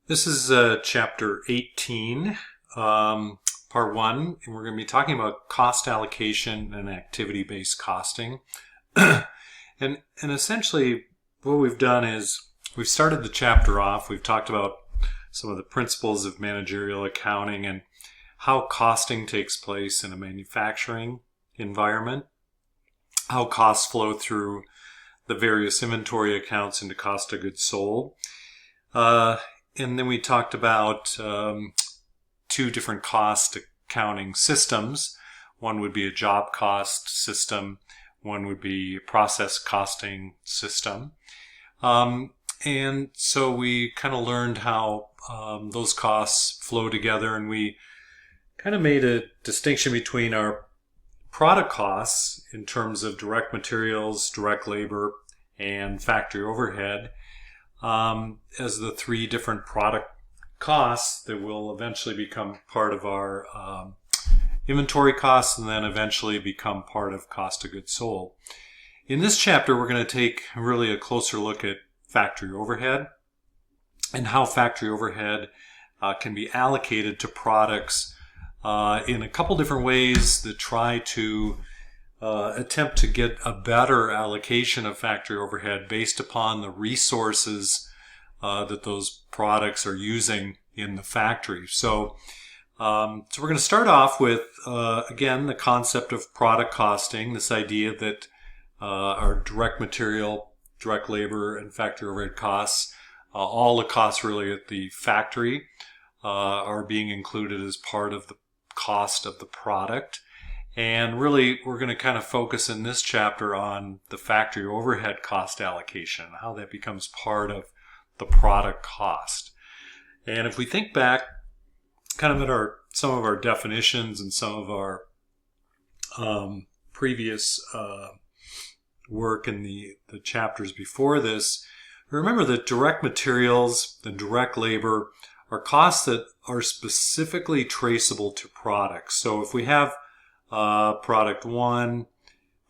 This is chapter 18, part 1, and we're going to be talking about cost allocation and activity-based costing. and essentially what we've done is we've started the chapter off. We've talked about some of the principles of managerial accounting and how costing takes place in a manufacturing environment, how costs flow through the various inventory accounts into cost of goods sold. And then we talked about two different cost accounting systems. One would be a job cost system. One would be a process costing system. And so we kind of learned how those costs flow together, and we kind of made a distinction between our product costs in terms of direct materials, direct labor, and factory overhead as the three different product costs that will eventually become part of our inventory costs and then eventually become part of cost of goods sold. In this chapter, we're going to take really a closer look at factory overhead and how factory overhead can be allocated to products in a couple different ways that try to attempt to get a better allocation of factory overhead based upon the resources that those products are using in the factory. So we're going to start off with, again, the concept of product costing, this idea that our direct material, direct labor, and factory overhead costs, all the costs really at the factory are being included as part of the cost of the product. And really, we're going to kind of focus in this chapter on the factory overhead cost allocation, how that becomes part of the product cost. And if we think back kind of at some of our definitions and some of our previous work in the chapters before this, remember that direct materials and direct labor are costs that are specifically traceable to products. So if we have product 1,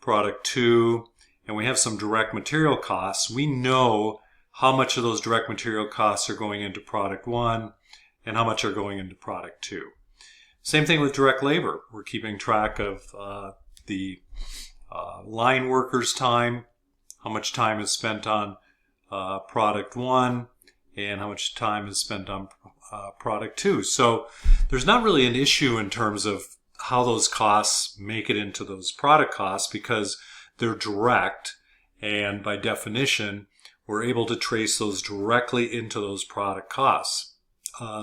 product 2, and we have some direct material costs, we know how much of those direct material costs are going into product 1 and how much are going into product 2. Same thing with direct labor. We're keeping track of the line workers' time, how much time is spent on product 1, and how much time is spent on product 2. So there's not really an issue in terms of how those costs make it into those product costs because they're direct, and by definition we're able to trace those directly into those product costs,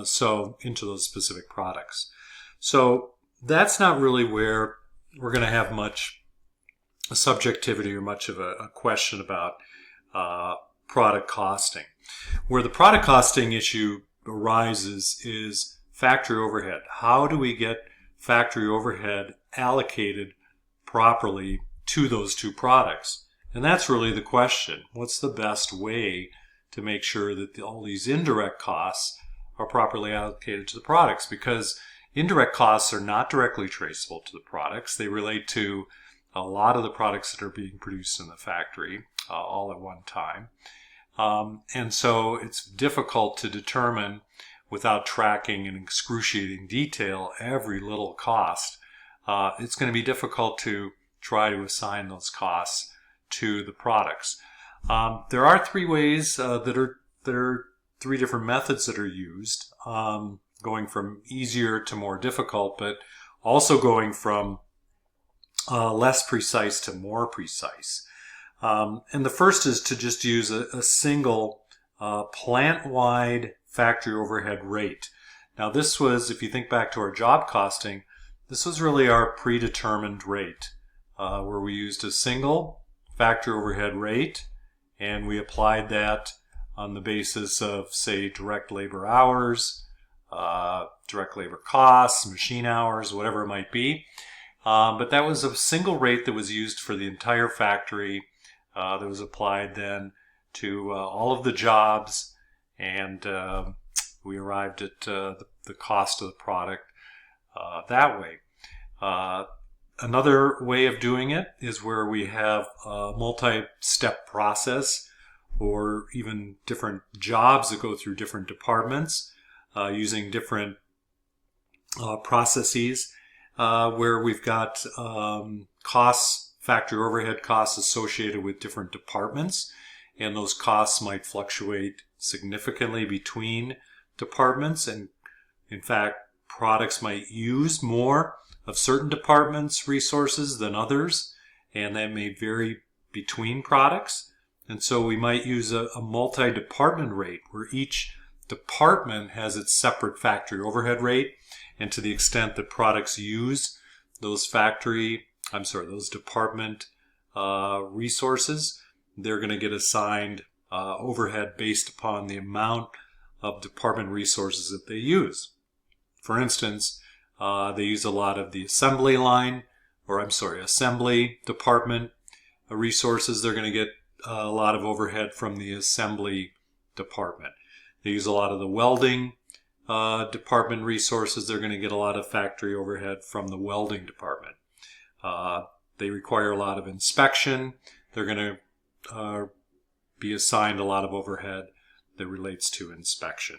so into those specific products. So that's not really where we're going to have much subjectivity or much of a question about product costing. Where the product costing issue arises is factory overhead. How do we get factory overhead allocated properly to those two products? And that's really the question. What's the best way to make sure that all these indirect costs are properly allocated to the products? Because indirect costs are not directly traceable to the products. They relate to a lot of the products that are being produced in the factory all at one time. And so it's difficult to determine without tracking in excruciating detail every little cost. It's going to be difficult to try to assign those costs to the products. There are three ways that are three different methods that are used, going from easier to more difficult, but also going from less precise to more precise. And the first is to just use a single plant-wide factory overhead rate. Now this was, if you think back to our job costing, this was really our predetermined rate, where we used a single factory overhead rate and we applied that on the basis of, say, direct labor hours, direct labor costs, machine hours, whatever it might be. But that was a single rate that was used for the entire factory, that was applied then to all of the jobs, and we arrived at the cost of the product that way. Another way of doing it is where we have a multi-step process or even different jobs that go through different departments using different processes where we've got costs, factory overhead costs associated with different departments, and those costs might fluctuate significantly between departments, and in fact products might use more of certain departments' resources than others, and that may vary between products. And so we might use a multi-department rate where each department has its separate factory overhead rate, and to the extent that products use those department resources, they're going to get assigned overhead based upon the amount of department resources that they use. For instance, they use a lot of the assembly department resources. They're going to get a lot of overhead from the assembly department. They use a lot of the welding department resources. They're going to get a lot of factory overhead from the welding department. They require a lot of inspection. They're going to be assigned a lot of overhead that relates to inspection,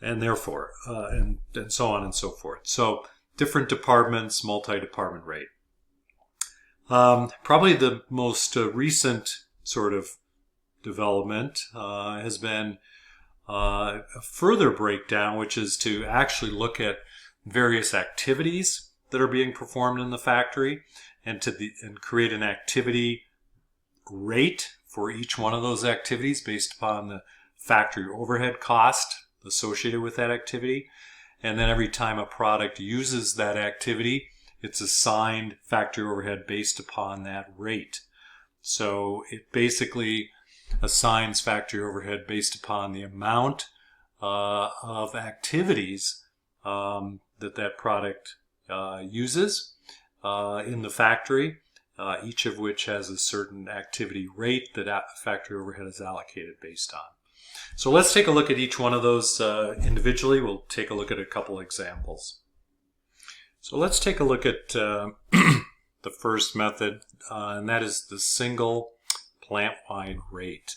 and therefore, and so on and so forth. So different departments, multi-department rate. Probably the most recent sort of development has been a further breakdown, which is to actually look at various activities that are being performed in the factory and create an activity rate for each one of those activities based upon the factory overhead cost associated with that activity. And then every time a product uses that activity, it's assigned factory overhead based upon that rate. So it basically assigns factory overhead based upon the amount of activities that product uses in the factory, each of which has a certain activity rate that factory overhead is allocated based on. So let's take a look at each one of those individually. We'll take a look at a couple examples. So let's take a look at the first method, and that is the single plant-wide rate.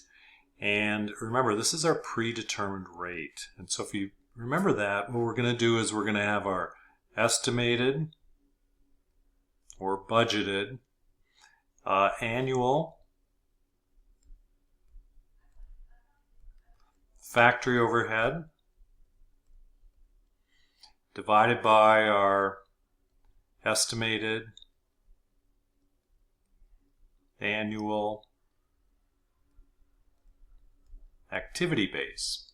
And remember, this is our predetermined rate. And so if you remember that, what we're going to do is we're going to have our estimated or budgeted annual factory overhead divided by our estimated annual activity base.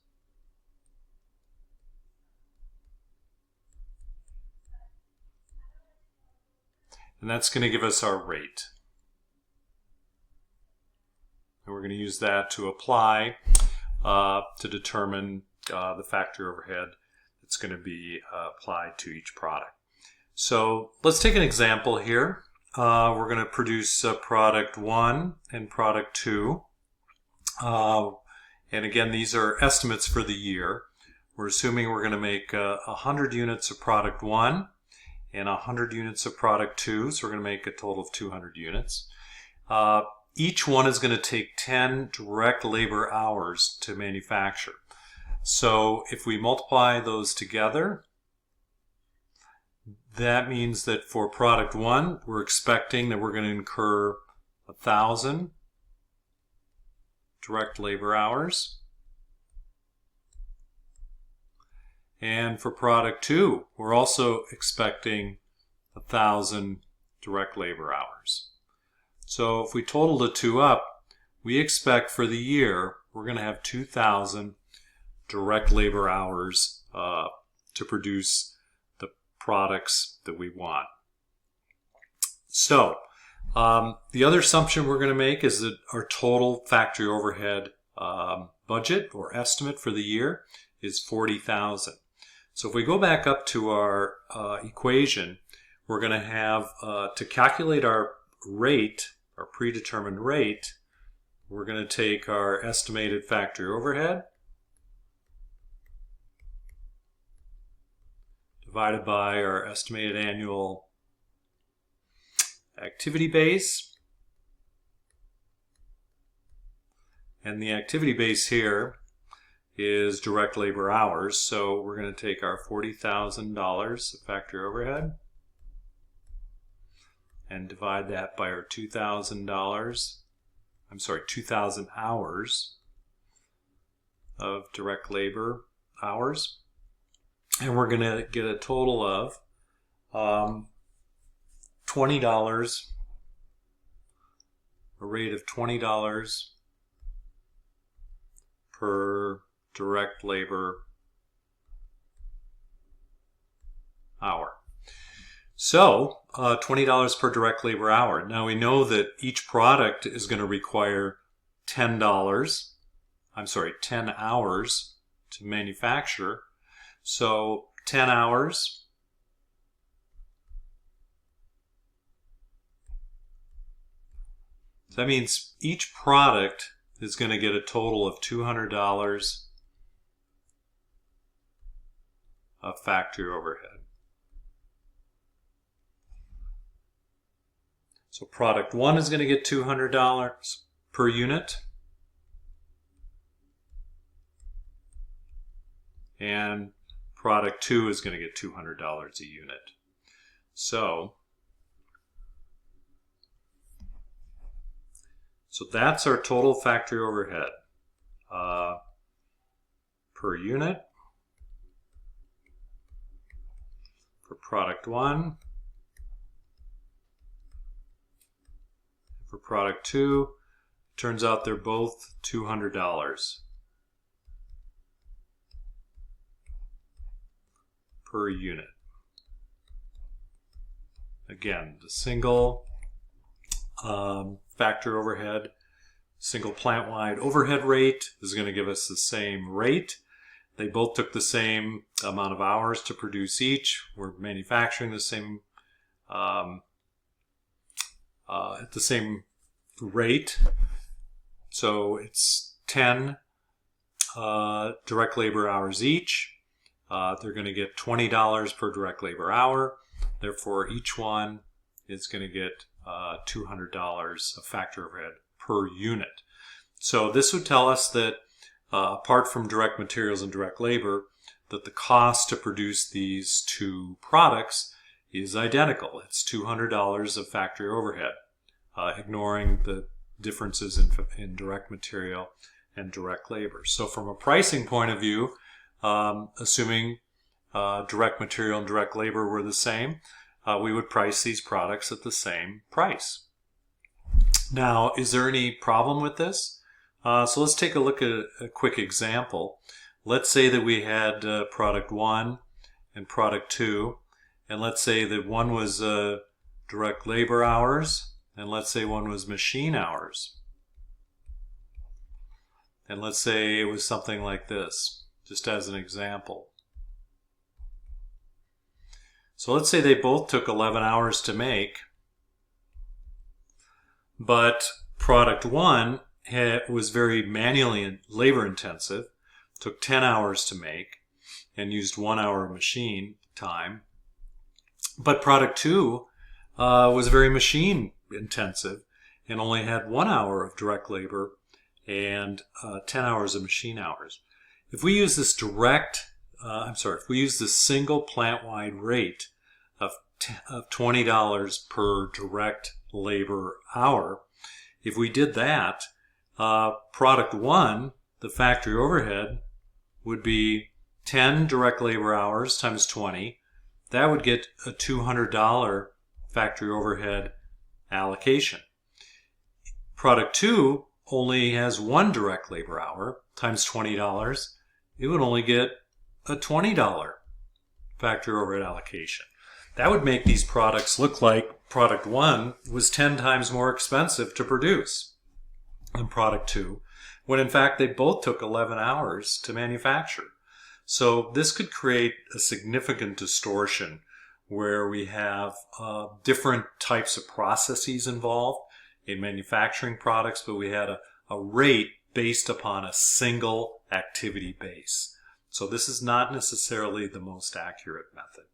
And that's going to give us our rate. And we're going to use that to apply to determine the factory overhead that's going to be applied to each product. So let's take an example here. We're going to produce product 1 and product 2. And again, these are estimates for the year. We're assuming we're going to make 100 units of product 1 and 100 units of product 2. So we're going to make a total of 200 units. Each one is going to take 10 direct labor hours to manufacture. So if we multiply those together, that means that for product 1, we're expecting that we're going to incur 1,000 direct labor hours. And for product 2, we're also expecting 1,000 direct labor hours. So if we total the two up, we expect for the year we're going to have 2,000 direct labor hours to produce the products that we want. So the other assumption we're going to make is that our total factory overhead budget or estimate for the year is 40,000. So if we go back up to our equation, we're going to have to calculate our rate, our predetermined rate, we're going to take our estimated factory overhead divided by our estimated annual activity base, And the activity base here is direct labor hours. So we're going to take our $40,000 of factory overhead and divide that by our $2,000 hours of direct labor hours. And we're going to get a total of $20, a rate of $20 per direct labor hour. So $20 per direct labor hour. Now we know that each product is going to require 10 hours to manufacture. So 10 hours that means each product is going to get a total of $200 of factory overhead. So product 1 is going to get $200 per unit, and product 2 is going to get $200 a unit. So that's our total factory overhead per unit for product 1. For product 2, turns out they're both $200 per unit. Again, the single factory overhead, single plant-wide overhead rate is going to give us the same rate. They both took the same amount of hours to produce each. We're manufacturing the same at the same rate. So it's 10 direct labor hours each. They're going to get $20 per direct labor hour. Therefore, each one is going to get $200 of factory overhead per unit. So this would tell us that apart from direct materials and direct labor, that the cost to produce these two products is identical. It's $200 of factory overhead, ignoring the differences in direct material and direct labor. So from a pricing point of view, assuming direct material and direct labor were the same, we would price these products at the same price. Now, is there any problem with this? So let's take a look at a quick example. Let's say that we had product 1 and product 2, and let's say that one was direct labor hours, and let's say one was machine hours. And let's say it was something like this, just as an example. So let's say they both took 11 hours to make, but product 1 was very manually and labor intensive, took 10 hours to make, and used 1 hour of machine time. But product 2 was very machine intensive and only had 1 hour of direct labor and 10 hours of machine hours. If we use this if we use this single plant-wide rate of $20 per direct labor hour, if we did that, product 1, the factory overhead, would be 10 direct labor hours times 20. That would get a $200 factory overhead allocation. Product 2 only has 1 direct labor hour times $20. It would only get a $20 factory overhead allocation. That would make these products look like product 1 was 10 times more expensive to produce than product 2, when in fact they both took 11 hours to manufacture. So this could create a significant distortion where we have different types of processes involved in manufacturing products, but we had a rate based upon a single activity base. So this is not necessarily the most accurate method.